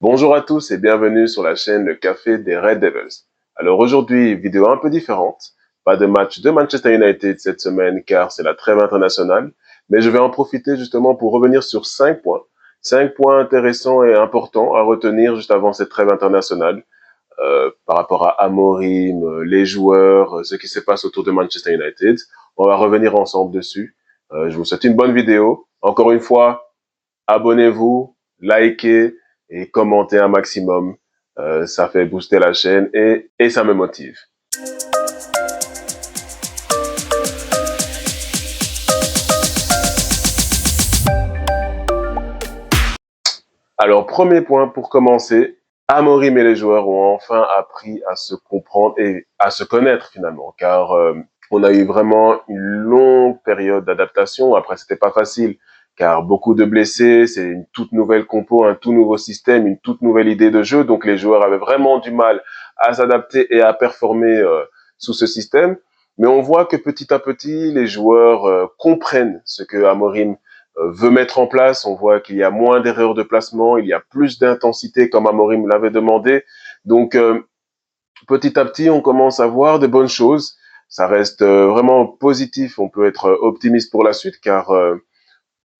Bonjour à tous et bienvenue sur la chaîne Le Café des Red Devils. Alors aujourd'hui, vidéo un peu différente. Pas de match de Manchester United cette semaine car c'est la trêve internationale. Mais je vais en profiter justement pour revenir sur 5 points. 5 points intéressants et importants à retenir juste avant cette trêve internationale. Par rapport à Amorim, les joueurs, ce qui se passe autour de Manchester United. On va revenir ensemble dessus. Je vous souhaite une bonne vidéo. Encore une fois, abonnez-vous, likez et commentez un maximum. Ça fait booster la chaîne et ça me motive. Alors, premier point pour commencer, Amorim et les joueurs ont enfin appris à se comprendre et à se connaître finalement, car on a eu vraiment une longue période d'adaptation. Après, c'était pas facile, car beaucoup de blessés, c'est une toute nouvelle compo, un tout nouveau système, une toute nouvelle idée de jeu. Donc, les joueurs avaient vraiment du mal à s'adapter et à performer sous ce système. Mais on voit que petit à petit, les joueurs comprennent ce que Amorim veut mettre en place. On voit qu'il y a moins d'erreurs de placement, il y a plus d'intensité comme Amorim l'avait demandé. Donc, petit à petit, on commence à voir de bonnes choses. Ça reste vraiment positif. On peut être optimiste pour la suite car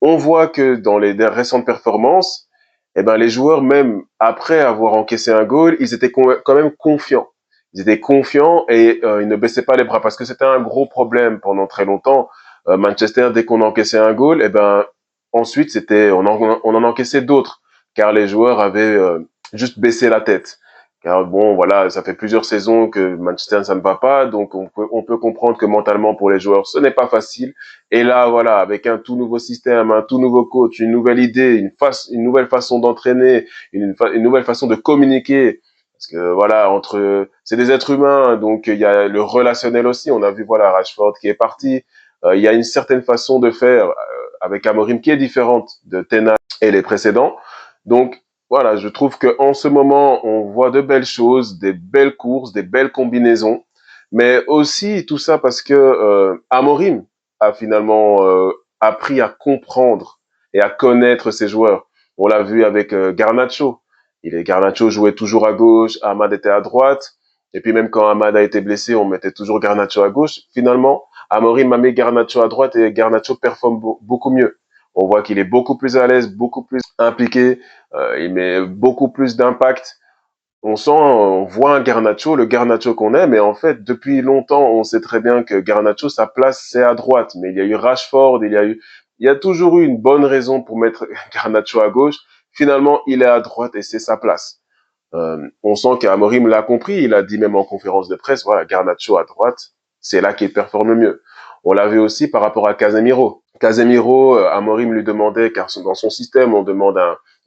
on voit que dans les récentes performances, eh ben, les joueurs, même après avoir encaissé un goal, ils étaient quand même confiants. Ils étaient confiants et ils ne baissaient pas les bras parce que c'était un gros problème pendant très longtemps. Manchester, dès qu'on encaissait un goal, eh ben, ensuite, on en encaissait d'autres car les joueurs avaient juste baissé la tête. Car bon, voilà, ça fait plusieurs saisons que Manchester, ça ne va pas, donc on peut comprendre que mentalement pour les joueurs, ce n'est pas facile. Et là, voilà, avec un tout nouveau système, un tout nouveau coach, une nouvelle idée, une nouvelle façon d'entraîner, une nouvelle façon de communiquer. Parce que voilà, c'est des êtres humains, donc il y a le relationnel aussi. On a vu voilà Rashford qui est parti. Il y a une certaine façon de faire avec Amorim qui est différente de Ten Hag et les précédents. Donc voilà, je trouve que en ce moment, on voit de belles choses, des belles courses, des belles combinaisons, mais aussi tout ça parce que Amorim a finalement appris à comprendre et à connaître ses joueurs. On l'a vu avec Garnacho. Garnacho jouait toujours à gauche, Ahmad était à droite. Et puis même quand Ahmad a été blessé, on mettait toujours Garnacho à gauche. Finalement, Amorim a mis Garnacho à droite et Garnacho performe beaucoup mieux. On voit qu'il est beaucoup plus à l'aise, beaucoup plus impliqué, il met beaucoup plus d'impact. On voit un Garnacho, le Garnacho qu'on aime, mais en fait, depuis longtemps, on sait très bien que Garnacho, sa place, c'est à droite. Mais il y a eu Rashford, il y a toujours eu une bonne raison pour mettre Garnacho à gauche. Finalement, il est à droite et c'est sa place. On sent qu'Amorim l'a compris, il a dit même en conférence de presse, voilà, Garnacho à droite, c'est là qu'il performe mieux. On l'a vu aussi par rapport à Casemiro. Casemiro, Amorim lui demandait, car dans son système,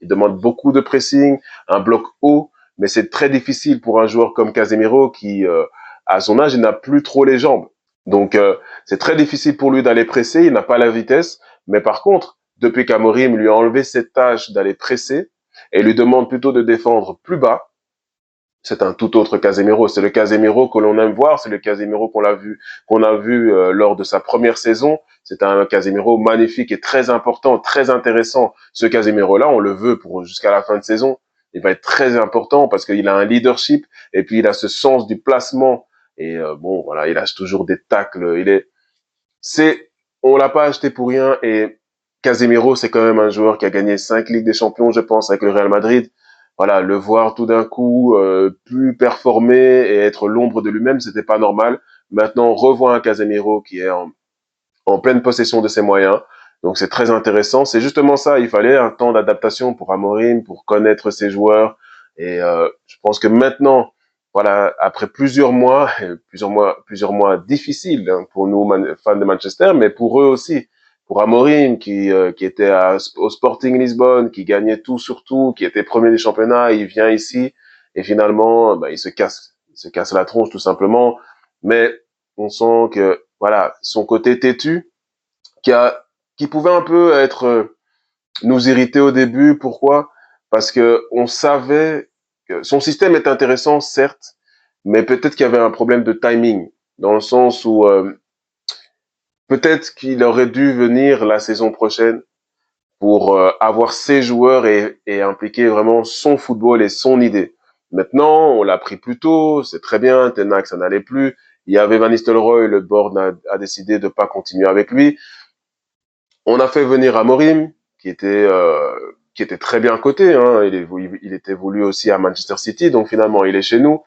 il demande beaucoup de pressing, un bloc haut, mais c'est très difficile pour un joueur comme Casemiro qui, à son âge, il n'a plus trop les jambes. Donc, c'est très difficile pour lui d'aller presser, il n'a pas la vitesse, mais par contre, depuis qu'Amorim lui a enlevé cette tâche d'aller presser, et lui demande plutôt de défendre plus bas, c'est un tout autre Casemiro. C'est le Casemiro que l'on aime voir, c'est le Casemiro qu'on a vu lors de sa première saison. C'est un Casemiro magnifique et très important, très intéressant. Ce Casemiro-là, on le veut pour jusqu'à la fin de saison. Il va être très important parce qu'il a un leadership et puis il a ce sens du placement. Et bon, voilà, il lâche toujours des tacles. On l'a pas acheté pour rien et Casemiro, c'est quand même un joueur qui a gagné 5 Ligues des Champions, je pense, avec le Real Madrid. Voilà, le voir tout d'un coup plus performer et être l'ombre de lui-même, c'était pas normal. Maintenant, on revoit un Casemiro qui est en pleine possession de ses moyens. Donc c'est très intéressant. C'est justement ça, il fallait un temps d'adaptation pour Amorim, pour connaître ses joueurs. Et je pense que maintenant, voilà, après plusieurs mois difficiles hein, pour nous fans de Manchester, mais pour eux aussi, pour Amorim qui était au Sporting Lisbonne, qui gagnait tout sur tout, qui était premier du championnat, il vient ici et finalement, bah, il se casse la tronche tout simplement. Mais on sent que voilà, son côté têtu qui a qui pouvait un peu être nous irriter au début. Pourquoi? Parce que on savait que son système est intéressant, certes, mais peut-être qu'il y avait un problème de timing, dans le sens où peut-être qu'il aurait dû venir la saison prochaine pour avoir ses joueurs et impliquer vraiment son football et son idée. Maintenant, on l'a pris plus tôt, c'est très bien, Ten Hag, ça n'allait plus. Il y avait Van Nistelrooy, le board a décidé de pas continuer avec lui. On a fait venir Amorim, qui était très bien coté. Hein. Il était voulu aussi à Manchester City, donc finalement il est chez nous.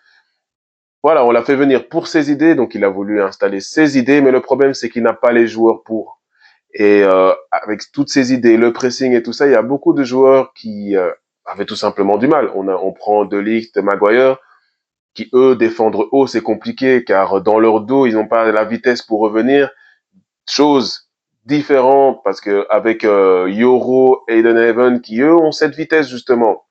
Voilà, on l'a fait venir pour ses idées, donc il a voulu installer ses idées, mais le problème c'est qu'il n'a pas les joueurs pour. Et avec toutes ces idées, le pressing et tout ça, il y a beaucoup de joueurs qui avaient tout simplement du mal. On prend De Ligt, Maguire, qui eux défendre haut c'est compliqué car dans leur dos ils n'ont pas la vitesse pour revenir. Chose différente parce que avec Yoro, Aiden Heaven qui eux ont cette vitesse justement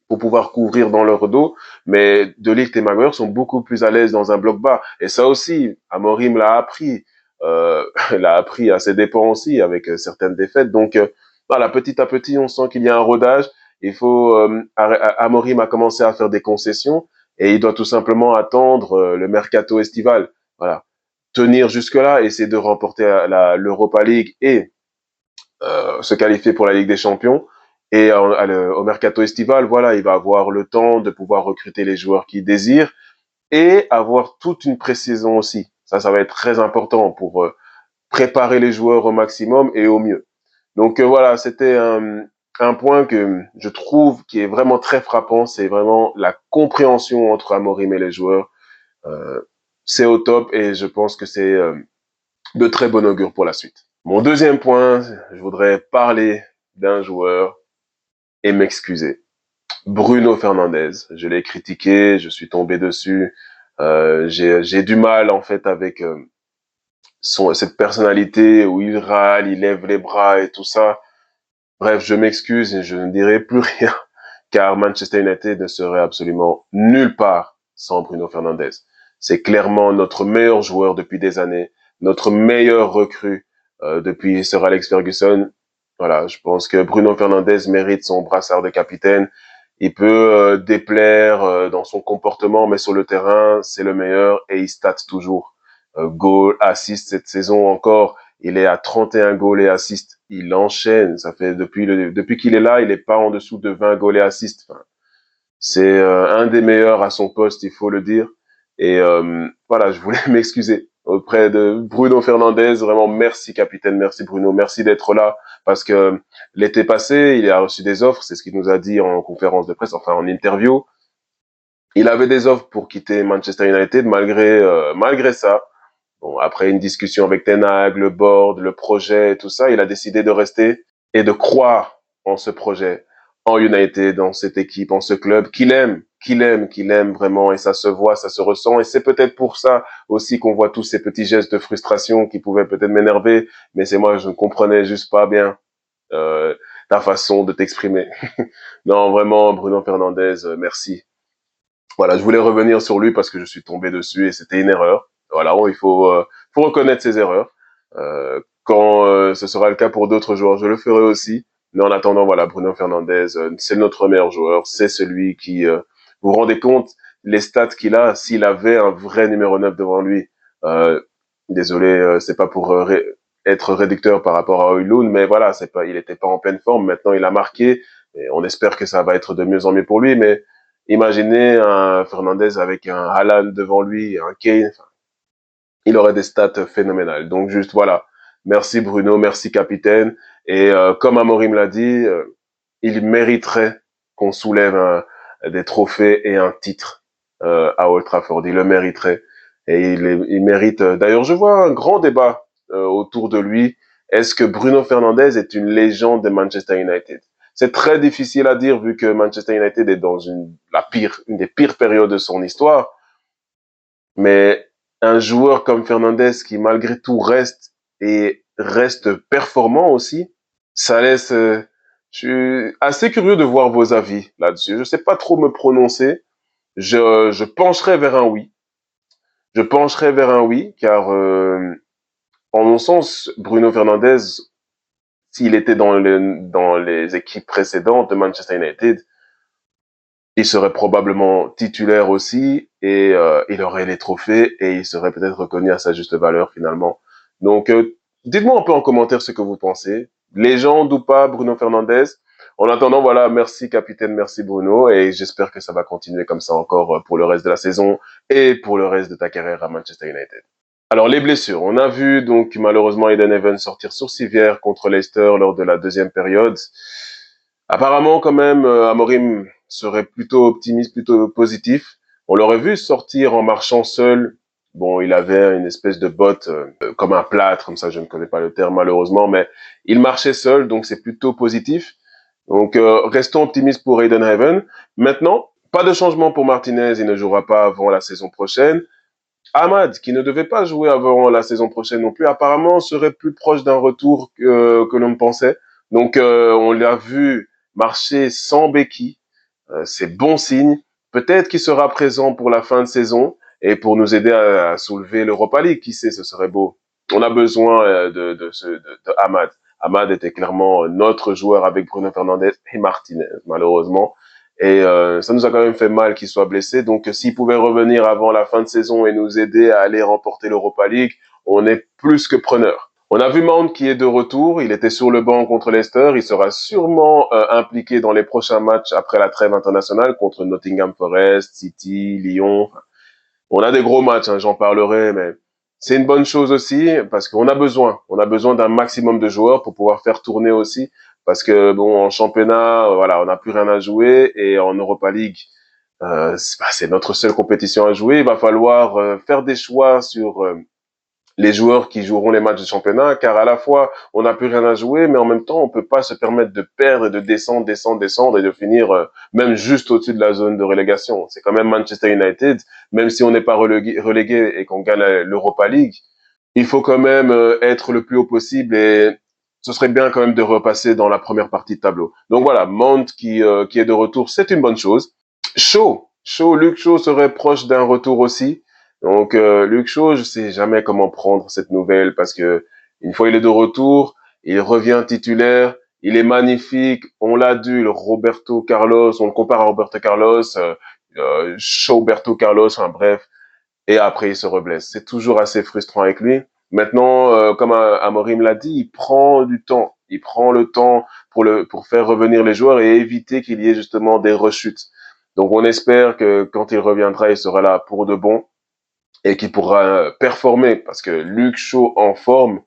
pour pouvoir couvrir dans leur dos, mais De Ligt et Maguire sont beaucoup plus à l'aise dans un bloc bas. Et ça aussi, Amorim l'a appris, l'a appris à ses dépens aussi avec certaines défaites. Donc voilà, petit à petit, on sent qu'il y a un rodage. Il faut Amorim a commencé à faire des concessions et il doit tout simplement attendre le mercato estival. Voilà, tenir jusque-là, essayer de remporter l'Europa League et se qualifier pour la Ligue des Champions. Et au mercato estival, voilà, il va avoir le temps de pouvoir recruter les joueurs qu'il désire et avoir toute une pré-saison aussi. Ça va être très important pour préparer les joueurs au maximum et au mieux. Donc voilà, c'était un point que je trouve qui est vraiment très frappant, c'est vraiment la compréhension entre Amorim et les joueurs. Euh, c'est au top et je pense que c'est de très bon augure pour la suite. Mon deuxième point, je voudrais parler d'un joueur et m'excuser. Bruno Fernandes, je l'ai critiqué, je suis tombé dessus. J'ai du mal en fait avec cette personnalité où il râle, il lève les bras et tout ça. Bref, je m'excuse et je ne dirai plus rien car Manchester United ne serait absolument nulle part sans Bruno Fernandes. C'est clairement notre meilleur joueur depuis des années, notre meilleur recrue depuis Sir Alex Ferguson. Voilà, je pense que Bruno Fernandes mérite son brassard de capitaine. Il peut déplaire dans son comportement, mais sur le terrain, c'est le meilleur et il state toujours. Goal, assist cette saison encore. Il est à 31 goals et assists. Il enchaîne. Ça fait depuis qu'il est là, il est pas en dessous de 20 goals et assists. Enfin, c'est un des meilleurs à son poste, il faut le dire. Et voilà, je voulais m'excuser auprès de Bruno Fernandes. Vraiment, merci capitaine, merci Bruno, merci d'être là. Parce que l'été passé, il a reçu des offres, c'est ce qu'il nous a dit en conférence de presse, enfin en interview. Il avait des offres pour quitter Manchester United malgré ça. Bon, après une discussion avec Ten Hag, le board, le projet et tout ça, il a décidé de rester et de croire en ce projet, en United, dans cette équipe, en ce club qu'il aime vraiment et ça se voit, ça se ressent et c'est peut-être pour ça aussi qu'on voit tous ces petits gestes de frustration qui pouvaient peut-être m'énerver, mais c'est moi, je ne comprenais juste pas bien ta façon de t'exprimer. Non, vraiment, Bruno Fernandes, merci. Voilà, je voulais revenir sur lui parce que je suis tombé dessus et c'était une erreur. Voilà, faut reconnaître ses erreurs. Quand ce sera le cas pour d'autres joueurs, je le ferai aussi. Mais en attendant, voilà, Bruno Fernandes, c'est notre meilleur joueur. C'est celui qui, vous vous rendez compte, les stats qu'il a, s'il avait un vrai numéro 9 devant lui. Euh, Désolé, c'est pas pour être réducteur par rapport à Højlund, mais voilà, il était pas en pleine forme. Maintenant, il a marqué et on espère que ça va être de mieux en mieux pour lui. Mais imaginez un Fernandez avec un Haaland devant lui, un Kane, enfin, il aurait des stats phénoménales. Donc juste voilà, merci Bruno, merci capitaine. Et comme Amorim l'a dit, il mériterait qu'on soulève des trophées et un titre à Old Trafford. Il le mériterait. Et il mérite. D'ailleurs, je vois un grand débat autour de lui. Est-ce que Bruno Fernandes est une légende de Manchester United? C'est très difficile à dire vu que Manchester United est dans une des pires périodes de son histoire. Mais un joueur comme Fernandes qui malgré tout reste performant aussi, ça laisse. Je suis assez curieux de voir vos avis là-dessus. Je sais pas trop me prononcer. Je pencherai vers un oui. Je pencherai vers un oui, car en mon sens, Bruno Fernandes, s'il était dans les équipes précédentes de Manchester United, il serait probablement titulaire aussi et il aurait les trophées et il serait peut-être reconnu à sa juste valeur finalement. Donc, dites-moi un peu en commentaire ce que vous pensez. légende ou pas, Bruno Fernandes. En attendant, voilà, merci capitaine, merci Bruno, et j'espère que ça va continuer comme ça encore pour le reste de la saison et pour le reste de ta carrière à Manchester United. Alors les blessures, on a vu donc malheureusement Eden Evans sortir sur civière contre Leicester lors de la deuxième période. Apparemment quand même, Amorim serait plutôt optimiste, plutôt positif. On l'aurait vu sortir en marchant seul. Bon, il avait une espèce de botte comme un plâtre, comme ça, je ne connais pas le terme malheureusement, mais il marchait seul, donc c'est plutôt positif. Donc restons optimistes pour Eden Heaven. Maintenant, pas de changement pour Martinez, il ne jouera pas avant la saison prochaine. Ahmad, qui ne devait pas jouer avant la saison prochaine non plus, apparemment serait plus proche d'un retour que l'on pensait. Donc on l'a vu marcher sans béquille, c'est bon signe. Peut-être qu'il sera présent pour la fin de saison et pour nous aider à soulever l'Europa League. Qui sait, ce serait beau. On a besoin de Ahmad. Ahmad était clairement notre joueur avec Bruno Fernandes et Martinez, malheureusement. Et ça nous a quand même fait mal qu'il soit blessé. Donc, s'il pouvait revenir avant la fin de saison et nous aider à aller remporter l'Europa League, on est plus que preneur. On a vu Mount qui est de retour. Il était sur le banc contre Leicester. Il sera sûrement impliqué dans les prochains matchs après la trêve internationale contre Nottingham Forest, City, Lyon. On a des gros matchs, hein, j'en parlerai, mais c'est une bonne chose aussi parce qu'on a besoin. On a besoin d'un maximum de joueurs pour pouvoir faire tourner aussi. Parce que bon, en championnat, voilà, on n'a plus rien à jouer et en Europa League, c'est notre seule compétition à jouer. Il va falloir faire des choix sur les joueurs qui joueront les matchs de championnat, car à la fois, on n'a plus rien à jouer, mais en même temps, on peut pas se permettre de perdre et de descendre et de finir même juste au-dessus de la zone de relégation. C'est quand même Manchester United, même si on n'est pas relégué et qu'on gagne l'Europa League, il faut quand même être le plus haut possible et ce serait bien quand même de repasser dans la première partie de tableau. Donc voilà, Mount qui est de retour, c'est une bonne chose. Luke Shaw serait proche d'un retour aussi. Donc Luke Shaw, je sais jamais comment prendre cette nouvelle parce que une fois il est de retour, il revient titulaire, il est magnifique, on l'adule, Roberto Carlos, on le compare à Roberto Carlos, Shawberto Carlos, enfin bref, et après il se reblesse. C'est toujours assez frustrant avec lui. Maintenant, comme Amorim l'a dit, il prend du temps, il prend le temps pour faire revenir les joueurs et éviter qu'il y ait justement des rechutes. Donc on espère que quand il reviendra, il sera là pour de bon et qu'il pourra performer parce que Luke Shaw en forme,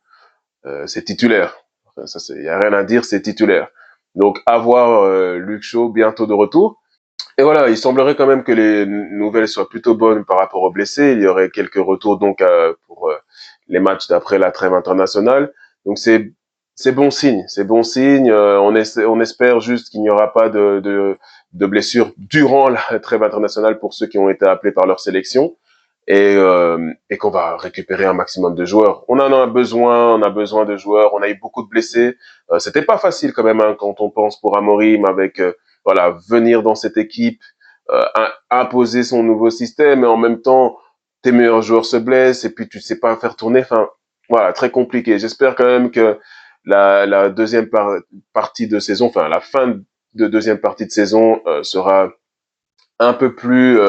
c'est titulaire. Ça, il y a rien à dire, c'est titulaire. Donc avoir Luke Shaw bientôt de retour. Et voilà, il semblerait quand même que les nouvelles soient plutôt bonnes par rapport aux blessés. Il y aurait quelques retours donc pour les matchs d'après la trêve internationale. Donc c'est bon signe, c'est bon signe. On espère juste qu'il n'y aura pas de blessures durant la trêve internationale pour ceux qui ont été appelés par leur sélection et qu'on va récupérer un maximum de joueurs. On en a besoin, on a besoin de joueurs. On a eu beaucoup de blessés. C'était pas facile quand même hein, quand on pense pour Amorim avec voilà venir dans cette équipe, imposer son nouveau système et en même temps tes meilleurs joueurs se blessent et puis tu sais pas faire tourner. Enfin voilà très compliqué. J'espère quand même que la deuxième partie de saison, enfin la fin de deuxième partie de saison sera un peu plus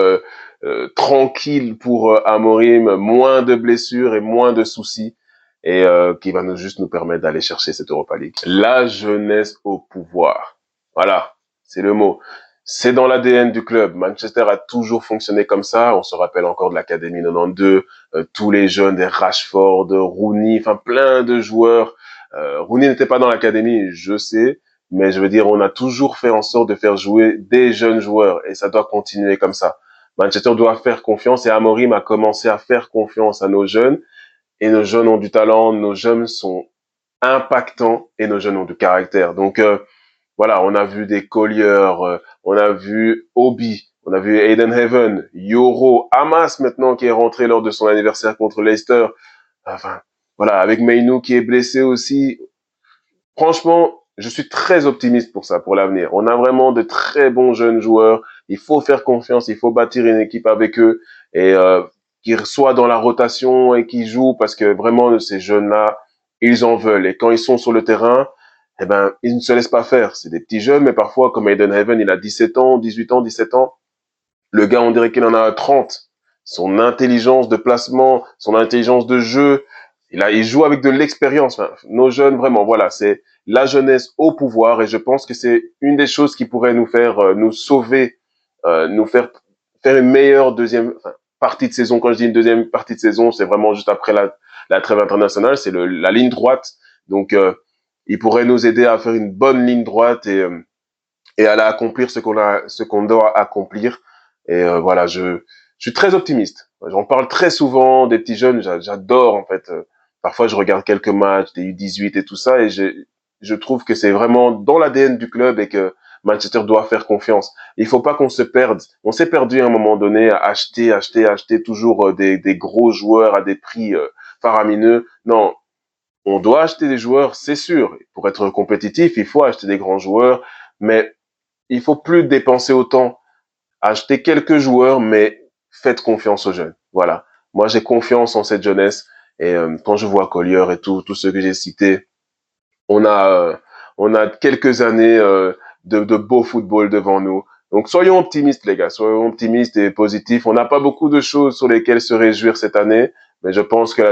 tranquille pour Amorim, moins de blessures et moins de soucis et qui va juste nous permettre d'aller chercher cette Europa League. La jeunesse au pouvoir. Voilà, c'est le mot. C'est dans l'ADN du club. Manchester a toujours fonctionné comme ça. On se rappelle encore de l'Académie 92, tous les jeunes, des Rashford, de Rooney, enfin plein de joueurs. Rooney n'était pas dans l'Académie, je sais, mais je veux dire, on a toujours fait en sorte de faire jouer des jeunes joueurs et ça doit continuer comme ça. Manchester doit faire confiance et Amorim a commencé à faire confiance à nos jeunes et nos jeunes ont du talent, nos jeunes sont impactants et nos jeunes ont du caractère. Donc voilà, on a vu des Collier, on a vu Obi, on a vu Aiden Heaven, Yoro, Hamas maintenant qui est rentré lors de son anniversaire contre Leicester. Enfin, voilà, avec Mainou qui est blessé aussi. Franchement, je suis très optimiste pour ça, pour l'avenir. On a vraiment de très bons jeunes joueurs. Il faut faire confiance, il faut bâtir une équipe avec eux et qu'ils soient dans la rotation et qu'ils jouent parce que vraiment ces jeunes-là, ils en veulent. Et quand ils sont sur le terrain, eh ben, ils ne se laissent pas faire. C'est des petits jeunes, mais parfois, comme Aiden Heaven, il a 17 ans, 18 ans, 17 ans. Le gars, on dirait qu'il en a 30. Son intelligence de placement, son intelligence de jeu, il joue avec de l'expérience. Enfin, nos jeunes, vraiment, voilà, c'est la jeunesse au pouvoir et je pense que c'est une des choses qui pourrait nous faire nous sauver, nous faire une meilleure deuxième partie de saison. Quand je dis une deuxième partie de saison, c'est vraiment juste après la trêve internationale, c'est la ligne droite. Donc, il pourrait nous aider à faire une bonne ligne droite et à accomplir ce qu'on doit accomplir. Et voilà, je suis très optimiste. J'en parle très souvent des petits jeunes. J'adore en fait. Parfois, je regarde quelques matchs des U18 et tout ça, et je trouve que c'est vraiment dans l'ADN du club et que Manchester doit faire confiance. Il faut pas qu'on se perde. On s'est perdu à un moment donné à acheter toujours des gros joueurs à des prix faramineux. Non, on doit acheter des joueurs, c'est sûr. Pour être compétitif, il faut acheter des grands joueurs, mais il faut plus dépenser autant. Achetez quelques joueurs, mais faites confiance aux jeunes. Voilà. Moi, j'ai confiance en cette jeunesse. Et quand je vois Collier et tous ceux que j'ai cités, on a, euh, on a quelques années de beau football devant nous. Donc, soyons optimistes, les gars. Soyons optimistes et positifs. On n'a pas beaucoup de choses sur lesquelles se réjouir cette année, mais je pense que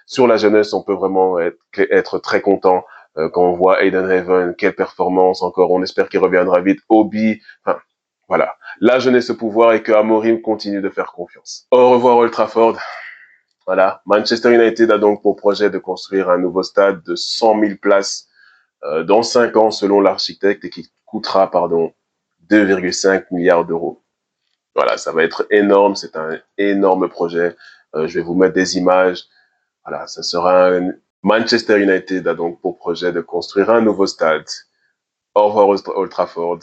sur la jeunesse, on peut vraiment être très content quand on voit Aiden Raven, quelle performance encore. On espère qu'il reviendra vite. Obi, enfin, voilà. La jeunesse au pouvoir et que Amorim continue de faire confiance. Au revoir Old Trafford. Voilà. Manchester United a donc pour projet de construire un nouveau stade de 100 000 places dans 5 ans selon l'architecte et qui coûtera, 2,5 milliards d'euros. Voilà, ça va être énorme, c'est un énorme projet. Je vais vous mettre des images. Voilà, ça sera Manchester United a donc pour projet de construire un nouveau stade. Au revoir Old Trafford.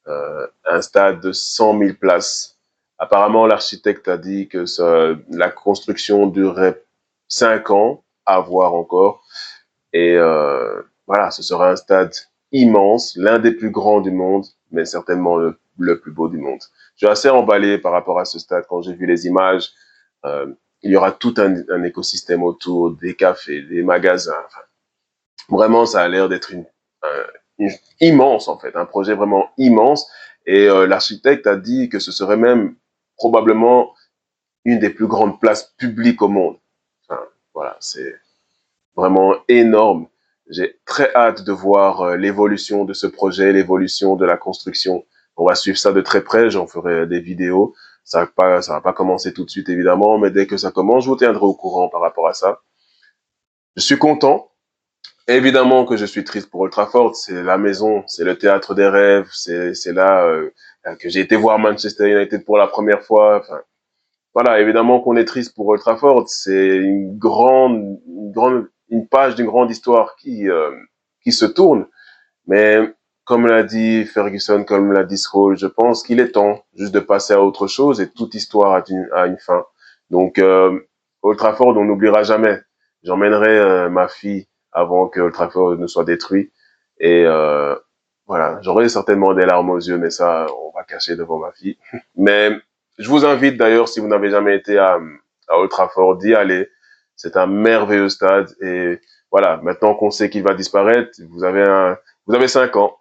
Un stade de 100 000 places. Apparemment, l'architecte a dit que la construction durerait 5 ans, à voir encore. Et voilà, ce sera un stade immense, l'un des plus grands du monde, mais certainement le plus beau du monde. Je suis assez emballé par rapport à ce stade quand j'ai vu les images. Euh, il y aura tout un écosystème autour, des cafés, des magasins. Enfin, vraiment, ça a l'air d'être une immense en fait, un projet vraiment immense. Et l'architecte a dit que ce serait même probablement une des plus grandes places publiques au monde. Enfin, voilà, c'est vraiment énorme. J'ai très hâte de voir l'évolution de ce projet, l'évolution de la construction. On va suivre ça de très près, j'en ferai des vidéos. Ça va pas commencer tout de suite évidemment, mais dès que ça commence, je vous tiendrai au courant par rapport à ça. Je suis content. Évidemment que je suis triste pour Old Trafford, c'est la maison, c'est le théâtre des rêves, c'est là que j'ai été voir Manchester United pour la première fois. Enfin, voilà, évidemment qu'on est triste pour Old Trafford, c'est une page d'une grande histoire qui se tourne. Mais comme l'a dit Ferguson, comme l'a dit Scholes, je pense qu'il est temps juste de passer à autre chose et toute histoire a une fin. Donc Old Trafford, on n'oubliera jamais. J'emmènerai ma fille avant que Old Trafford ne soit détruit et voilà, j'aurai certainement des larmes aux yeux, mais ça, on va cacher devant ma fille. Mais je vous invite d'ailleurs, si vous n'avez jamais été à Old Trafford, d'y aller. C'est un merveilleux stade et voilà, maintenant qu'on sait qu'il va disparaître, vous avez 5 ans.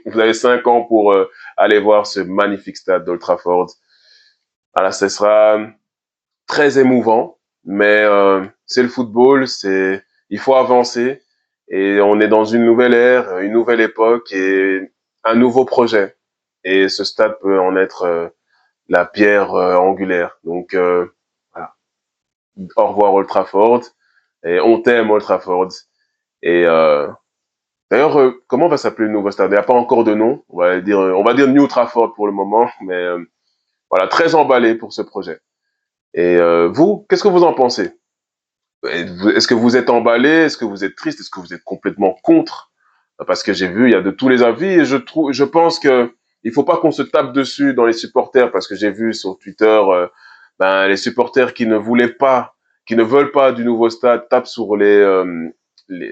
Vous avez 5 ans pour aller voir ce magnifique stade d'Old Trafford. Voilà, ce sera très émouvant, mais c'est le football, il faut avancer et on est dans une nouvelle ère, une nouvelle époque et un nouveau projet. Et ce stade peut en être la pierre angulaire. Donc voilà. Au revoir Old Trafford et on t'aime Old Trafford. Et d'ailleurs, comment va s'appeler le nouveau stade? Il n'y a pas encore de nom. On va dire New Trafford pour le moment, mais voilà, très emballé pour ce projet. Et vous, qu'est-ce que vous en pensez? Est-ce que vous êtes emballé? Est-ce que vous êtes triste? Est-ce que vous êtes complètement contre? Parce que j'ai vu, il y a de tous les avis et je pense que il faut pas qu'on se tape dessus dans les supporters parce que j'ai vu sur Twitter, les supporters qui ne veulent pas du nouveau stade tapent sur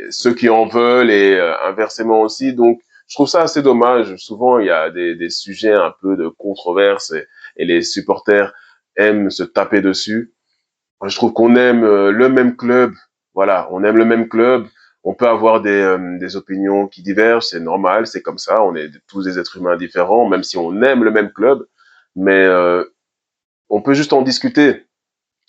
ceux qui en veulent et inversement aussi. Donc, je trouve ça assez dommage. Souvent, il y a des sujets un peu de controverse et les supporters aiment se taper dessus. Moi, je trouve qu'on aime le même club. Voilà, on aime le même club. On peut avoir des opinions qui divergent, c'est normal, c'est comme ça. On est tous des êtres humains différents, même si on aime le même club. Mais on peut juste en discuter.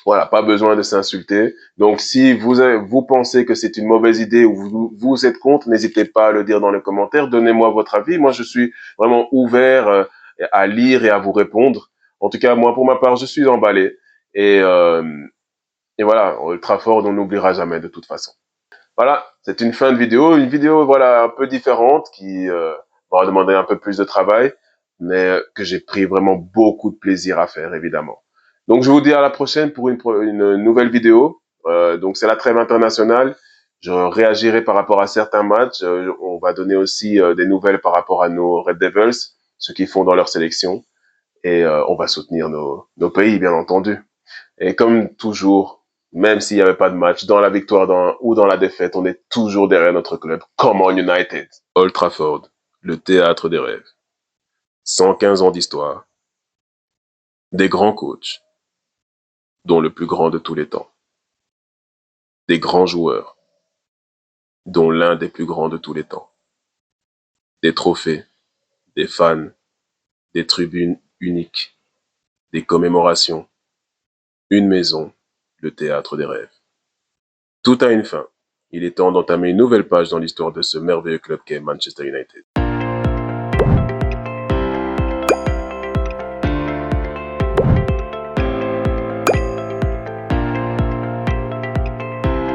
Voilà, pas besoin de s'insulter. Donc, si vous pensez que c'est une mauvaise idée ou vous êtes contre, n'hésitez pas à le dire dans les commentaires. Donnez-moi votre avis. Moi, je suis vraiment ouvert à lire et à vous répondre. En tout cas, moi, pour ma part, je suis emballé. Et, euh, et voilà, Old Trafford, on n'oubliera jamais de toute façon. Voilà, c'est une vidéo voilà un peu différente qui va demander un peu plus de travail, mais que j'ai pris vraiment beaucoup de plaisir à faire évidemment. Donc je vous dis à la prochaine pour une nouvelle vidéo. Donc c'est la trêve internationale. Je réagirai par rapport à certains matchs. On va donner aussi des nouvelles par rapport à nos Red Devils, ce qu'ils font dans leur sélection, et on va soutenir nos pays bien entendu. Et comme toujours, même s'il n'y avait pas de match, dans la victoire ou dans la défaite, on est toujours derrière notre club. Come on United. Old Trafford, le théâtre des rêves. 115 ans d'histoire. Des grands coachs, dont le plus grand de tous les temps. Des grands joueurs, dont l'un des plus grands de tous les temps. Des trophées, des fans, des tribunes uniques, des commémorations, une maison, le théâtre des rêves. Tout a une fin. Il est temps d'entamer une nouvelle page dans l'histoire de ce merveilleux club qu'est Manchester United.